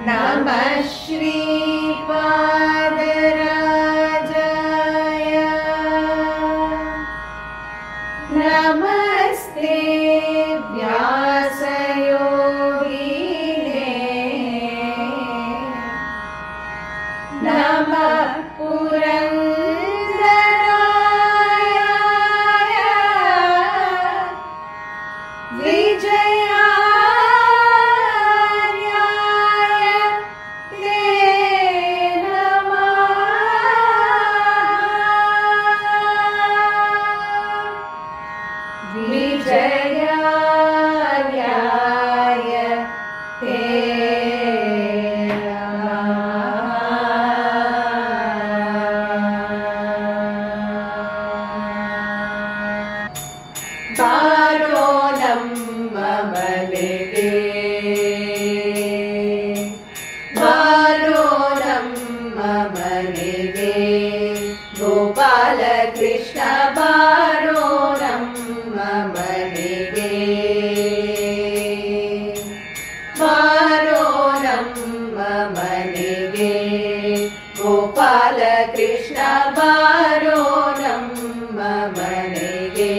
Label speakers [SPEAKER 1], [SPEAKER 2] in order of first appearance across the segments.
[SPEAKER 1] नमः श्रीपादराजाय नमस्ते व्यासयोगिने नमः पुरन्दराय विजयार्याय ते नमः विजयार्याय ते बारो नम्म मलिगे बारो नम्म मलिगे गोपाल कृष्ण बारो नम्म मलिगे बारो नम्म मलिगे गोपाल कृष्ण बारो नम्म मलिगे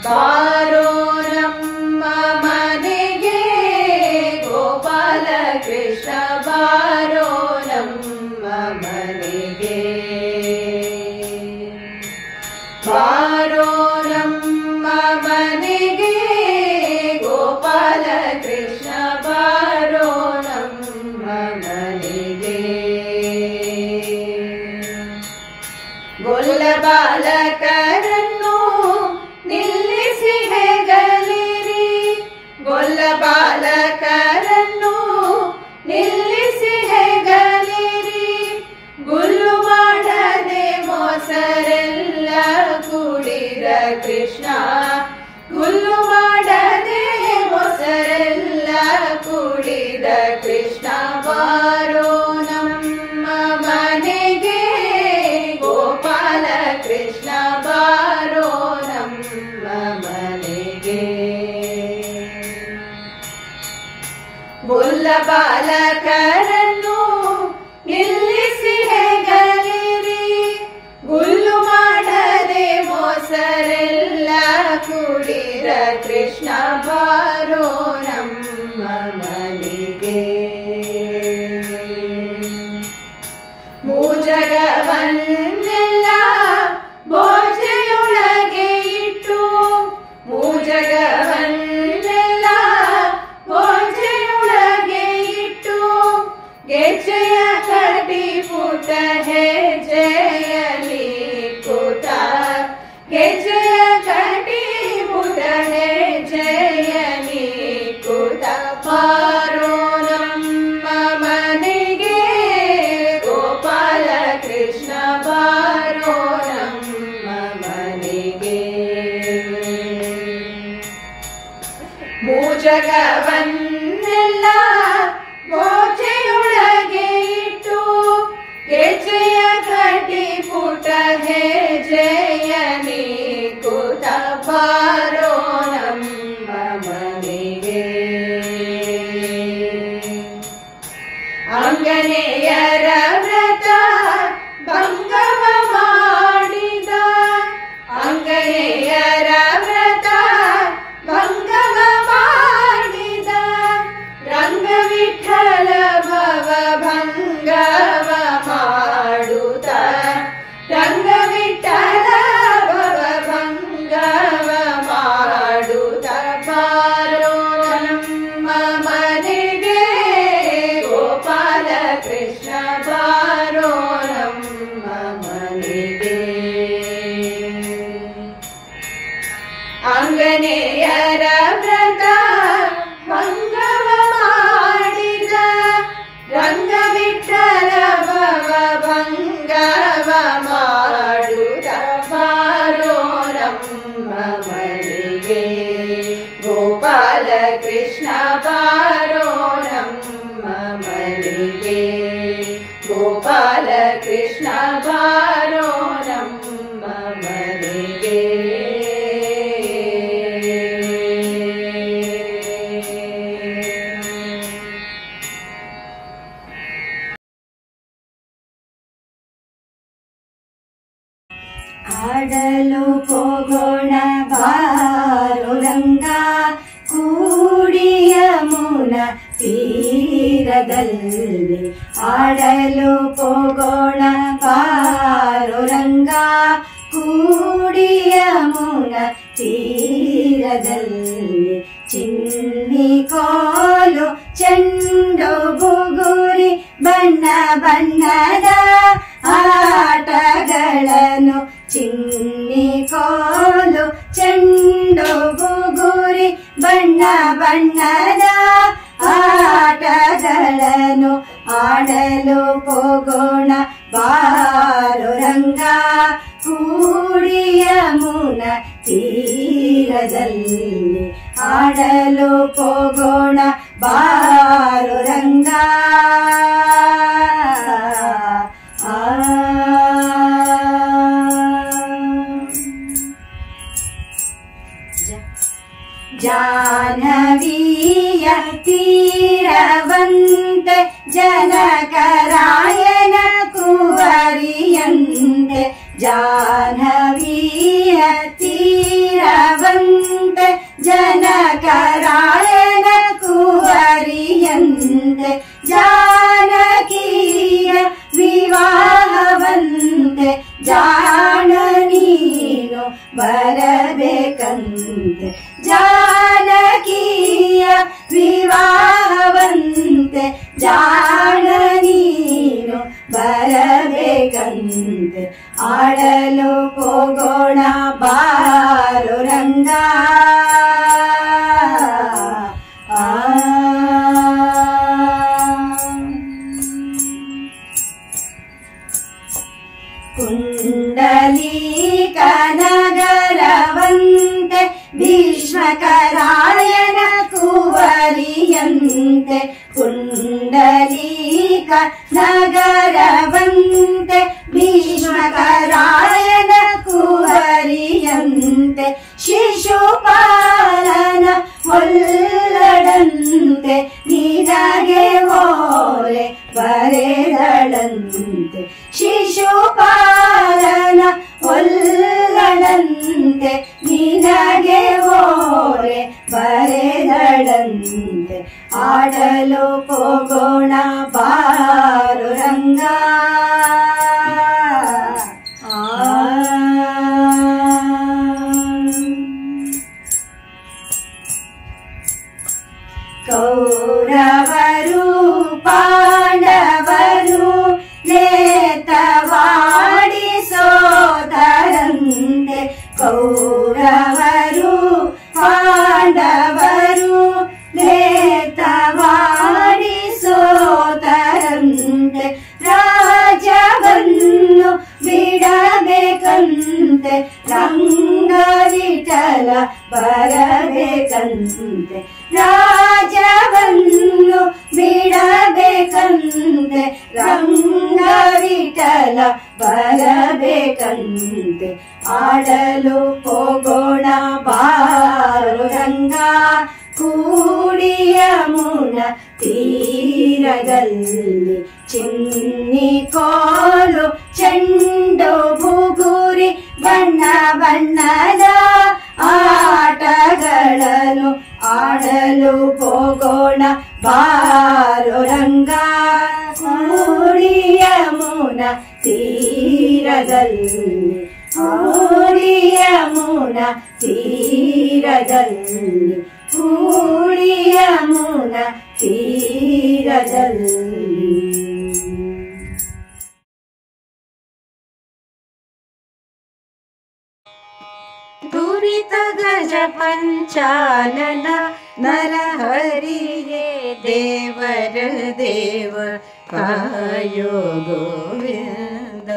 [SPEAKER 1] बारो नम्म मनेगे गोपाल कृष्ण बारो नम्म मनेगे बारो नम्म मनेगे गोपाल कृष्ण बारो नम्म मनेगे गोल्ल बालकरನ್ನು ನಿಲ್ಲಿಸಿ ಹೆಗಲಿರಿ ಗೊಲ್ಲ ಬಾಲಕರನ್ನು ನಿಲ್ಲಿಸಿ ಹೆಗಲಿರಿ ಗುಲ್ಲು ಮಾಡದೆ ಮೊಸರೆಲ್ಲ ಕುಡಿದ ಕೃಷ್ಣ ಗುಲ್ಲು ಮಾಡದೆ ಮೊಸರೆಲ್ಲ ಕುಡಿದ ಕೃಷ್ಣ ಬಾರೋ ನಮ್ಮ ಮನೆಗೆ ಗೋಪಾಲ ಕೃಷ್ಣ ಬಾರೋ ನಮ್ಮ ಮನೆಗೆ ಗೊಲ್ಲ ಬಾಲಕರನ್ನು ನಿಲ್ಲಿಸಿ ಹೆಗಲಿರಿ ಗುಲ್ಲು ಮಾಡದೆ ಮೊಸರೆಲ್ಲ ಕುಡಿದ ಕೃಷ್ಣ ಬಾರೋ ನಮ್ಮ ಮನೆಗೆ ಮೂಜಗವನ್ನೆಲ್ಲ ಭೋಜೆಯೊಳಗೆ ಇಟ್ಟು ಮೂಜಗವನ್ನೆಲ್ಲ ಭೋಜೆಯೊಳಗೆ ಇಟ್ಟು ಗೆಜ್ಜೆಯ ಕಟಿ ಪುಟ ಹೆಜ್ಜೆಯಲಿ ಕೂತ ಗೆಜ್ಜೆಯ ಕಟಿ ಪುಟ ಹೆಜ್ಜೆಯಲಿ ಕೂತ ಬಾರೋ ನಮ್ಮ ಮನೆಗೆ ಗೋಪಾಲ ಕೃಷ್ಣ ಬಾರೋ ನಮ್ಮ ಮನೆಗೆ ಮೂಜಗವನ್ನೆಲ್ಲ ಭೋಜೆಯೊಳಗೆ ಇಟ್ಟು ಗೆಜ್ಜೆಯ ಕಟಿ ಪುಟ ಹೆಜ್ಜೆಯಲಿ ಕೂತ ಬಾರೋ ನಮ್ಮ ಮನೆಗೆ ಅಂಗನೆಯರ ವ್ರತ ಭಂಗವ ಆಡಲು ಹೋಗೋಣ ಬಾರೋ ರಂಗ ಕೂಡಿ ಯಮುನಾ ತೀರದಲ್ಲಿ ಆಡಲು ಹೋಗೋಣ ಬಾರೋ ರಂಗ ಕೂಡಿ ಯಮುನಾ ತೀರದಲ್ಲಿ ಚಿನ್ನಿ ಕೋಲು ಚೆಂಡು ಬುಗುರಿ ಬಣ್ಣ ಬಣ್ಣದ ಆಟಗಳನ್ನು ಚಿನ್ನಿ ಕೋಲು ಚೆಂಡು ಬುಗುರಿ ಬಣ್ಣ ಬಣ್ಣದ ಆಟಗಳನ್ನು ಆಡಲು ಹೋಗೋಣ ಬಾರೋ ರಂಗ ಕೂಡಿ ಯಮುನಾ ತೀರದಲ್ಲಿ ಆಡಲು ಹೋಗೋಣ ಬಾರೋ ರಂಗ ಜಾಹ್ನವಿಯ ತೀರವಂತೆ ಜನಕರಾಯನ ಕುವರಿಯಂತೆ ಜಾಹ್ನವಿಯ ತೀರವಂತೆ ಜನಕರಾಯನ ಕುವರಿಯಂತೆ ಜಾನಕಿಯ ವಿವಾಹವಂತೆ ಜಾಣ ನೀನು ಬರಬೇಕಂತೆ ಜಾನಕಿಯ ವಿವಾಹವಂತೆ ಜಾಣ ನೀನು ಬರಬೇಕಂತೆ ಆಡಲು ಹೋಗೋಣ ಬಾರೋ ರಂಗ ಕುಂಡಲೀಕ ನಗರವಂತೆ ಭೀಷ್ಮಕರಾಯನ ಕುವರಿಯಂತೆ ಕುಂಡಲೀಕ ನಗರವಂತೆ ಭೀಷ್ಮಕರಾಯನ ಕುವರಿಯಂತೆ ಶಿಶುಪಾಲನ ಒಲ್ಲಡಂತೆ ನಿನಗೆ ಓಲೆ ಬರೆದಳಂತೆ ಶಿಶುಪಾಲನ ಒಲ್ಲಡಂತೆ ನಿನಗೆ ಓಲೆ ಬರೆದಳಂತೆ ಆಡಲು ಹೋಗೋಣ ಬಾರೋ ರಂಗ ಕೌರವರು ಪಾಂಡವರು ನೇತವಾಡಿ ಸೋದರಂತೆ ಕೌರವರು ಪಾಂಡವರು ನೇತವಾಡಿ ಸೋದರಂತೆ ರಾಜವನ್ನು ಬಿಡಬೇಕಂತೆ ರಂಗ ವಿಠಲ ಬರಬೇಕಂತೆ ರಾಜವನ್ನು ಬಿಡಬೇಕಂತೆ ರಂಗ ವಿಠಲ ಬರಬೇಕಂತೆ ಆಡಲು ಹೋಗೋಣ ಬಾರೋ ರಂಗ ಕೂಡಿ ಯಮುನಾ ತೀರದಲ್ಲಿ ಚಿನ್ನಿ ಕೋಲು ಚೆಂಡು ಬುಗುರಿ ಬಣ್ಣ ಬಣ್ಣದ ಆಟಗಳನ್ನು ಆಡಲು ಹೋಗೋಣ ಬಾರೋ ರಂಗ ಕೂಡಿ ಯಮುನಾ ತೀರದಲ್ಲಿ ಕೂಡಿ ಯಮುನಾ ತೀರದಲ್ಲಿ ಕೂಡಿ ಯಮುನಾ ತೀರದಲ್ಲಿ ದುರಿತ ಗಜ ಪಂಚಾನನ ನರಹರಿಯೇ ದೇವರ ದೇವ ಕಾಯೋ ಗೋವಿಂದ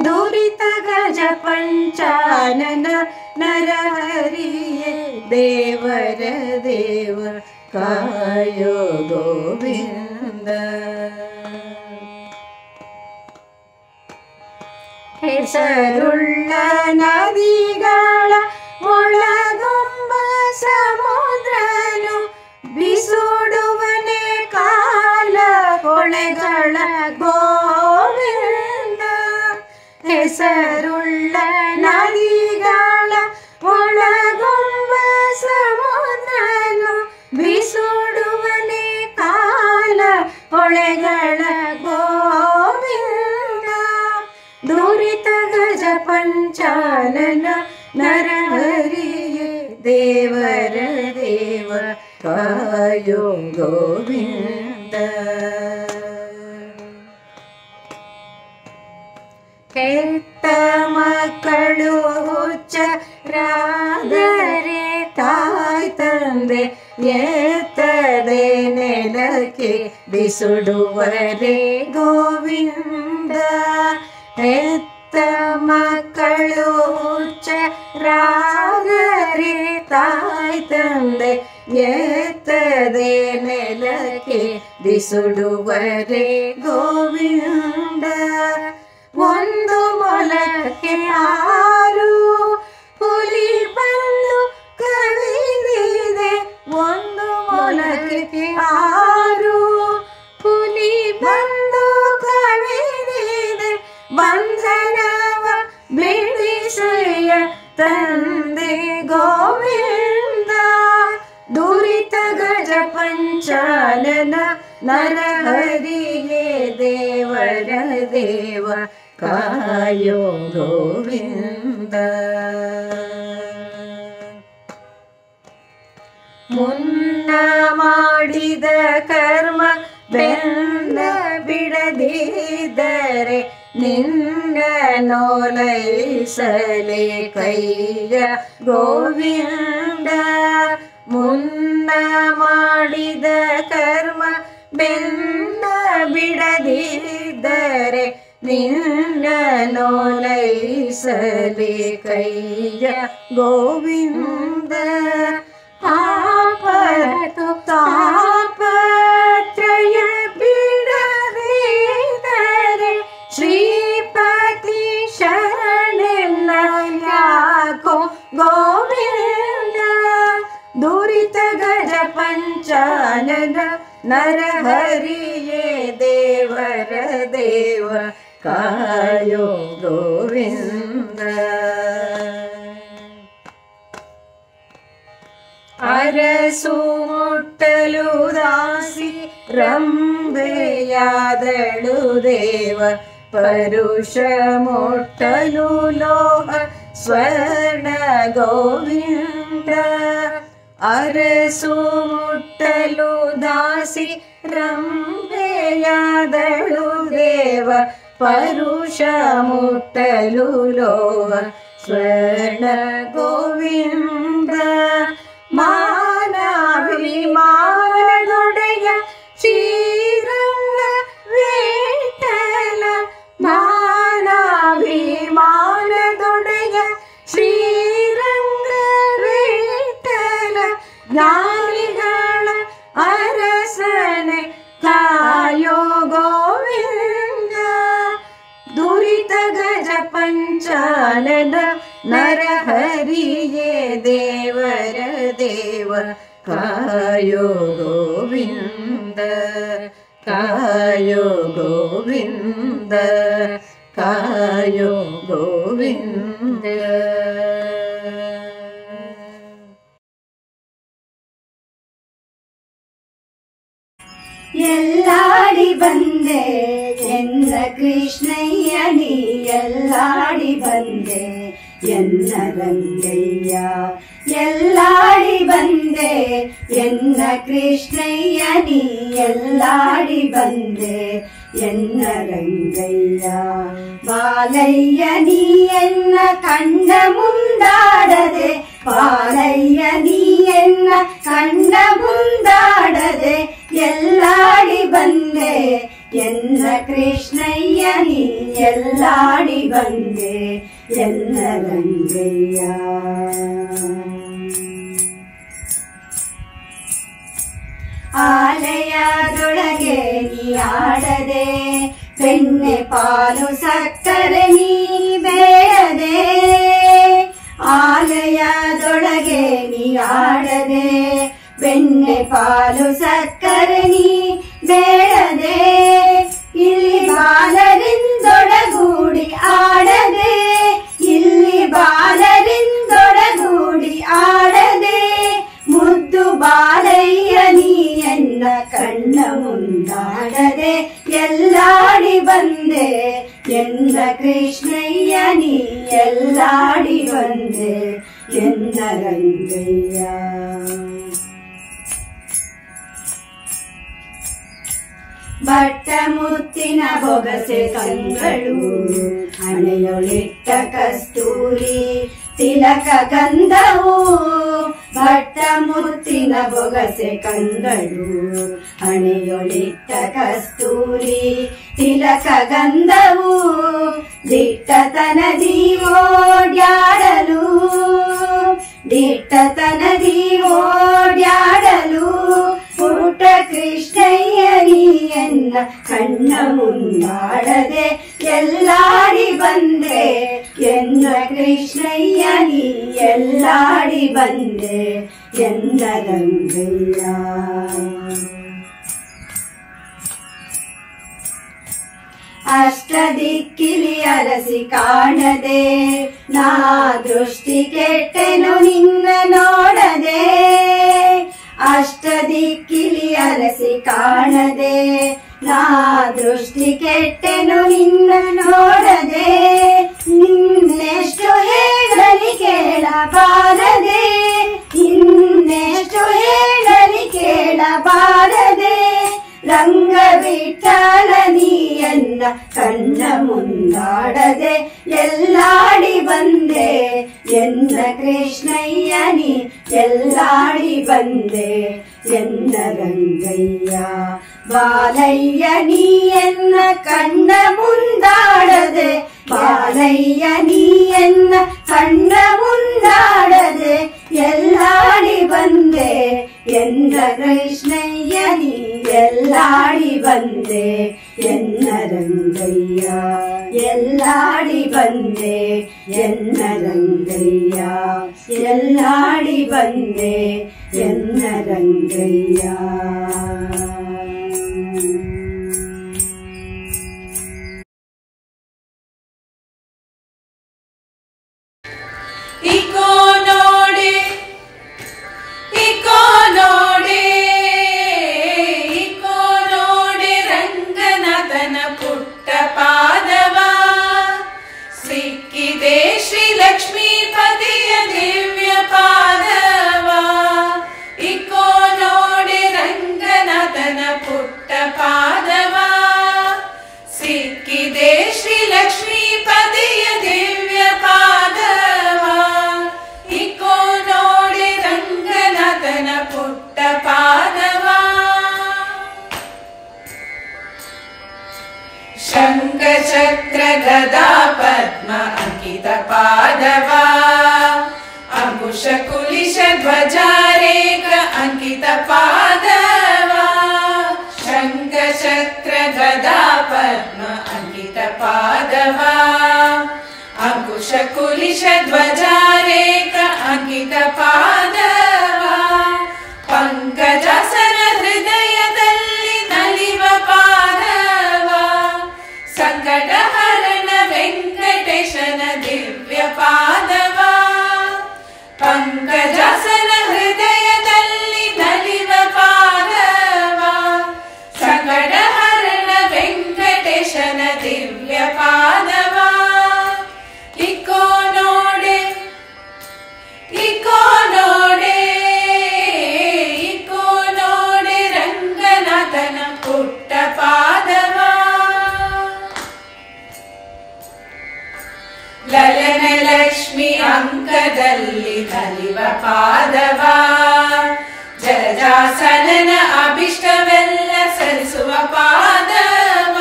[SPEAKER 1] ದುರಿತ ಗಜ ಪಂಚಾನನ ನರಹರಿಯೇ ದೇವರ ದೇವ ಕಾಯೋ ಗೋವಿಂದ ಹೆಸರುಳ್ಳ ನದಿಗಳ ಒಳಗುಂಬ ಸಮುದ್ರನು ಬಿಸುಡುವನೆ ಕಾಲ ಹೊಳೆಗಳ ಗೋವಿಂದ ಹೆಸರುಳ್ಳ ನದಿಗಳ ಒಳಗೊಂಬ ಸಮುದ್ರನು ಬಿಸುಡುವನೆ ಕಾಲ ಹೊಳೆಗಳ ಗೋವಿಂದ. ದುರಿತ ಗಜ ಪಂಚಾನನ ನರಹರಿಯೇ ದೇವರ ದೇವ ಕಾಯೋ ಗೋವಿಂದ. ಕೆಟ್ಟ ಮಕ್ಕಳು ಹುಚ್ಚರಾದರೆ ತಾಯಿ ತಂದೆ ಎತ್ತದೆ ನೆಲಕ್ಕೆ ಬಿಸುಡುವರೆ ಗೋವಿಂದ. ಹೆತ್ತ ಮಕ್ಕಳು ಹುಚ್ಚರಾದರೆ ತಾಯಿ ತಂದೆ ಎತ್ತದೆ ನೆಲಕ್ಕೆ ಬಿಸುಡುವರೆ ಗೋವಿಂದ. ಒಂದು ಮೊಲಕ್ಕೆ 6 ಹುಲಿ ಬಂದು ಕವಿದಿದೆ. ಒಂದು ಮೊಲಕ್ಕೆ 6 ಹುಲಿ ಬಂದು ಕವಿದಿದೆ. ಬಂಧನವ ಬಿಡಿಸೆಯ ತಂದೆ ಗೋವಿಂದ. ದುರಿತ ಗಜ ಪಂಚಾನನ ನರಹರಿಯೇ ದೇವರ ದೇವ ಕಾಯೋ ಗೋವಿಂದ. ಮುನ್ನ ಮಾಡಿದ ಕರ್ಮ ಬೆನ್ನ ಬಿಡದಿದ್ದರೆ ನಿನ್ನ ನೋಲೈಸಲೇ ಕೈಯ ಗೋವಿಂದ. ಮುನ್ನ ಮಾಡಿದ ಕರ್ಮ ಬೆನ್ನ ಬಿಡದಿದ್ದರೆ ನಿನ್ನ ನೋಲೈಸಲೇ ಕೈಯ ಗೋವಿಂದ. ಪಾಪತು ತಾಪತ್ರಯ ಬಿಡದಿದ್ದರೆ ಶ್ರೀಪತಿ ಶರಣೆನ್ನ ಯಾಕೋ ಗೋವಿಂದ. ದುರಿತ ಗಜ ಪಂಚಾನನ ನರಹರಿಯೇ ದೇವರ ದೇವ ಕಾಯೋ ಗೋವಿಂದ. ಅರಸು ಮುಟ್ಟಲು ದಾಸಿ ರಂಬೆಯಾದಳು ದೇವ. ಪರುಷ ಮುಟ್ಟಲು ಲೋಹ ಸ್ವರ್ಣ ಗೋವಿಂದ. ಅರಸು ಮುಟ್ಟಲು ದಾಸಿ ರಂಬೆಯಾದಳು ದೇವ. ಪರುಷ ಮುಟ್ಟಲು ಲೋಹ ಸ್ವರ್ಣ ಗೋವಿಂದ. ಮಾನಾಭಿಮಾನದೊಡೆಯ ಶ್ರೀರಂಗ ವಿಠಲ. ಮಾನಾಭಿಮಾನದೊಡೆಯ ಶ್ರೀರಂಗ ವಿಠಲ. ಜ್ಞಾನಿಗಳ ಅರಸನೆ ಕಾಯೋ ಗೋವಿಂದ. ದುರಿತ ಗಜ ಪಂಚಾನನ ನರಹರಿಯೇ ದೇವರ ದೇವ ಕಾಯೋ ಗೋವಿಂದ. ಕಾಯೋ ಗೋವಿಂದ. ಕಾಯೋ ಗೋವಿಂದ.
[SPEAKER 2] ಎಲ್ಲಾಡಿ ಬಂದೆ ಎನ್ನ ಕೃಷ್ಣಯ್ಯ ನೀ. ಎಲ್ಲಾಡಿ ಬಂದೆ ಎನ್ನ ರಂಗಯ್ಯ. ಎಲ್ಲಾಡಿ ಬಂದೆ ಎನ್ನ ಕೃಷ್ಣಯ್ಯ ನೀ. ಎಲ್ಲಾಡಿ ಬಂದೆ ಎನ್ನ ರಂಗಯ್ಯ. ಬಾಲಯ್ಯ ನೀ ಎನ್ನ ಕಂಡ ಮುಂದಾಡದೆ. ಬಾಲಯ್ಯ ನೀ ಎನ್ನ ಕಂಡ ಮುಂದಾಡದೆ. ಎಲ್ಲಾಡಿ ಬಂದೆ ಎನ್ನ ಕೃಷ್ಣಯ್ಯ ನೀ. ಎಲ್ಲಾಡಿ ಬಂದೆ ಎನ್ನ ರಂಗಯ್ಯ. ಆಲಯದೊಳಗೆ ನೀ ಆಡದೆ. ಬೆಣ್ಣೆ ಪಾಲು ಸಕ್ಕರೆ ನೀ ಬೇಡದೆ. ಆಲಯದೊಳಗೆ ನೀ ಆಡದೆ. ಬೆಣ್ಣೆ ಪಾಲು ಸಕ್ಕರೆ ನೀ ಬೇಡದೆ. ಇಲ್ಲಿ ಬಾಲರಿಂದೊಡಗೂಡಿ ಆಡದೆ, ಇಲ್ಲಿ ಬಾಲರಿಂದೊಡಗೂಡಿ ಆಡದೆ, ಮುದ್ದು ಬಾಲಯ್ಯ ನೀ ಎನ್ನ ಕಣ್ಣ ಮುಂದಾಡದೆ, ಎಲ್ಲಾಡಿ ಬಂದೆ ಎನ್ನ ಕೃಷ್ಣಯ್ಯ ನೀ ಎಲ್ಲಾಡಿ ಬಂದೆ ಎನ್ನ ರಂಗಯ್ಯ. ಬಟ್ಟ ಮುತ್ತಿನ ಬೊಗಸೆ ಕಂಗಳು, ಹಣೆಯೊಳಿಟ್ಟ ಕಸ್ತೂರಿ ತಿಲಕ ಗಂಧವು. ಬಟ್ಟ ಮುತ್ತಿನ ಬೊಗಸೆ ಕಂಗಳು, ಹಣೆಯೊಳಿಟ್ಟ ಕಸ್ತೂರಿ ತಿಲಕ ಗಂಧವು. ದಿಟ್ಟತನದಿ ಓಡ್ಯಾಡಲು, ದಿಟ್ಟತನದಿ ಓಡ್ಯಾಡಲು, ಪುಟ್ಟ ಕೃಷ್ಣಯ್ಯ ನೀ ಎನ್ನ ಕಣ್ಣ ಮುಂದಾಡದೆ, ಎಲ್ಲಾಡಿ ಬಂದೆ ಎನ್ನ ಕೃಷ್ಣಯ್ಯ ನೀ ಎಲ್ಲಾಡಿ ಬಂದೆ ಎನ್ನ ರಂಗಯ್ಯ. ಅಷ್ಟ ದಿಕ್ಕಿಲಿ ಅರಸಿ ಕಾಣದೆ, ನಾ ದೃಷ್ಟಿ ಕೆಟ್ಟೆನು ನಿನ್ನ ನೋಡದೆ. ಅಷ್ಟ ದಿಕ್ಕಿಲಿ ಅರಸಿ ಕಾಣದೆ, ನಾ ದೃಷ್ಟಿ ಕೆಟ್ಟೆನು ನಿನ್ನ ನೋಡದೆ. ಇನ್ನೆಷ್ಟು ಹೇಳಲಿ ಕೇಳಬಾರದೆ, ಇನ್ನೆಷ್ಟು ಹೇಳಲಿ ಕೇಳಬಾರದೆ, ರಂಗ ವಿಠಲ ನೀಯನ್ನ ಕಣ್ಣ ಮುಂದಾಡದೆ, ಎಲ್ಲಾಡಿ ಬಂದೆ ಎನ್ನ ಕೃಷ್ಣಯ್ಯ ನೀ ಎಲ್ಲಾಡಿ ಬಂದೆ ಎನ್ನ ರಂಗಯ್ಯ. ಬಾಲಯ್ಯ ನೀ ಎನ್ನ ಕಣ್ಣ ಮುಂದಾಡದೆ, ಬಾಲಯ್ಯ ನೀ ಎನ್ನ ಕಣ್ಣ ಮುಂದಾಡದೆ, ಎಲ್ಲಾಡಿ ಬಂದೆ ಎನ್ನ ಕೃಷ್ಣಯ್ಯ ನೀ ಎಲ್ಲಾಡಿ ಬಂದೆ ಎನ್ನ ರಂಗಯ್ಯ. ಎಲ್ಲಾಡಿ ಬಂದೆ ಎನ್ನ ರಂಗಯ್ಯ, ಎಲ್ಲಾಡಿ ಬಂದೆ ಎನ್ನ ರಂಗಯ್ಯ.
[SPEAKER 1] ಇಕೋ ನೋಡಿ, ಇಕೋ ನೋಡಿ, ಇಕೋ ನೋಡಿ ರಂಗನಾಥನ ಪುಟ್ಟ ಪಾದವ. ಸಿಕ್ಕಿದೆ ಶ್ರೀ ಲಕ್ಷ್ಮೀಪತಿಯ ದಿವ್ಯ ಪಾದವ. ಇಕೋ ನೋಡಿ ರಂಗನಾಥನ ಪುಟ್ಟ ಪಾದವ. ಸಿಕ್ಕಿದೆ ಶ್ರೀ ಲಕ್ಷ್ಮೀಪತಿಯ ದಿವ್ಯ ಪಾದವ. ಇಕೋ ನೋಡಿ ರಂಗನಾಥನ ಪುಟ್ಟ ಪಾದವ. ಶಂಖ ಚಕ್ರ ಗದಾ ಪದ್ಮ ಅಂಕಿತ ಪಾದವ. ಅಂಕುಶ ಕುಲಿಶ ಧ್ವಜಾರೇಖ ಅಂಕಿತ ಪಾದವ. ಶಂಖ ಚಕ್ರ ಗದಾ ಪದ್ಮ ಅಂಕಿತ ಪಾದವ. ಅಂಕುಶ ಕುಲಿಶ ಧ್ವಜಾರೇಖ ಅಂಕಿತ ಪಾದವ. ಪಂಕಜಾಸನ ಹೃದಯದಲ್ಲಿ ನಲಿವ ಪಾದವ. ಸಂಕಟ ಹರಣ ವೆಂಕಟೇಶನ ದಿವ್ಯ ಪಾದವ. ಪಂಕಜಾಸನ ಹೃದಯದಲ್ಲಿ ನಲಿವ ಪಾದವ. ಸಂಕಟ ಹರಣ ವೆಂಕಟೇಶನ ದಿವ್ಯ ಪಾದವ. ಇಕೋ ನೋಡೆ, ಇಕೋ ನೋಡೆ, ಇಕೋ ನೋಡೆ ರಂಗನಾಥನ ಪುಟ್ಟ ಪಾದವ. ಲಲನ ಲಕ್ಷ್ಮಿ ಅಂಕದಲ್ಲಿ ನಲಿವ ಪಾದವ. ಜಲಜಾಸನನ ಅಭಿಷ್ಟವೆಲ್ಲ ಸರಿಸುವ ಪಾದವ.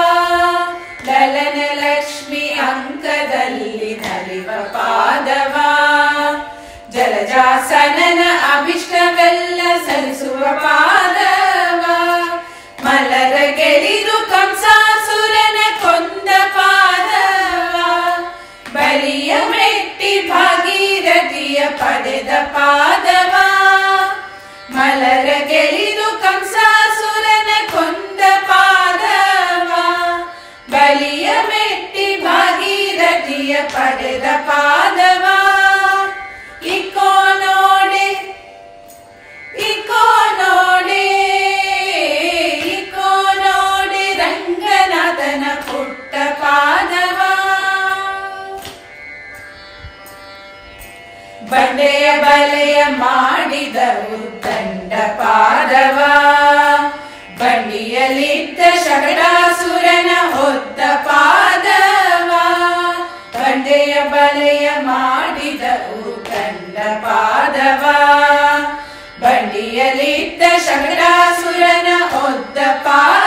[SPEAKER 1] ಲಲನ ಲಕ್ಷ್ಮಿ ಅಂಕದಲ್ಲಿ ನಲಿವ ಪಾದವ. ಜಲಜಾಸನನ ಅಭಿಷ್ಟವೆಲ್ಲ ಸರಿಸುವ ಪಾದವ. ಮಲರ ಗೆಲಿದು ಕಂಸಾಸುರನ ಕೊಂದ ಪಾದವ. ಬಲಿಯ ಮೆಟ್ಟಿ ಭಾಗೀರಥಿಯ ಪಡೆದ ಪಾದವ. ಮಲರ ಗೆಲಿದು ಕಂಸಾಸುರನ ಕೊಂದ ಪಾದವ. ಬಲಿಯ ಮೆಟ್ಟಿ ಭಾಗೀರಥಿಯ ಗತಿಯ ಪಡೆದ ಪಾದವ ಇಕೋ ನೋಡೆ ಇಕೋ ನೋಡೆ ಇಕೋ ನೋಡೆ ರಂಗನಾಥನ ಪುಟ್ಟ ಪಾದವ ಬಂಡೆಯ ಬಲೆಯ ಮಾಡಿದ ಉದ್ದಂಡ ಪಾದವ ಬಂಡಿಯಲ್ಲಿದ್ದ ಶಕಟಾಸುರನ ಹೊತ್ತ ಪಾದವ ಬಂಡೆಯ ಬಲೆಯ ಮಾಡಿದ ಉದ್ದಂಡ ಪಾದವ ಬಂಡಿಯಲ್ಲಿದ್ದ ಶಕಟಾಸುರನ ಹೊತ್ತ ಪಾದವ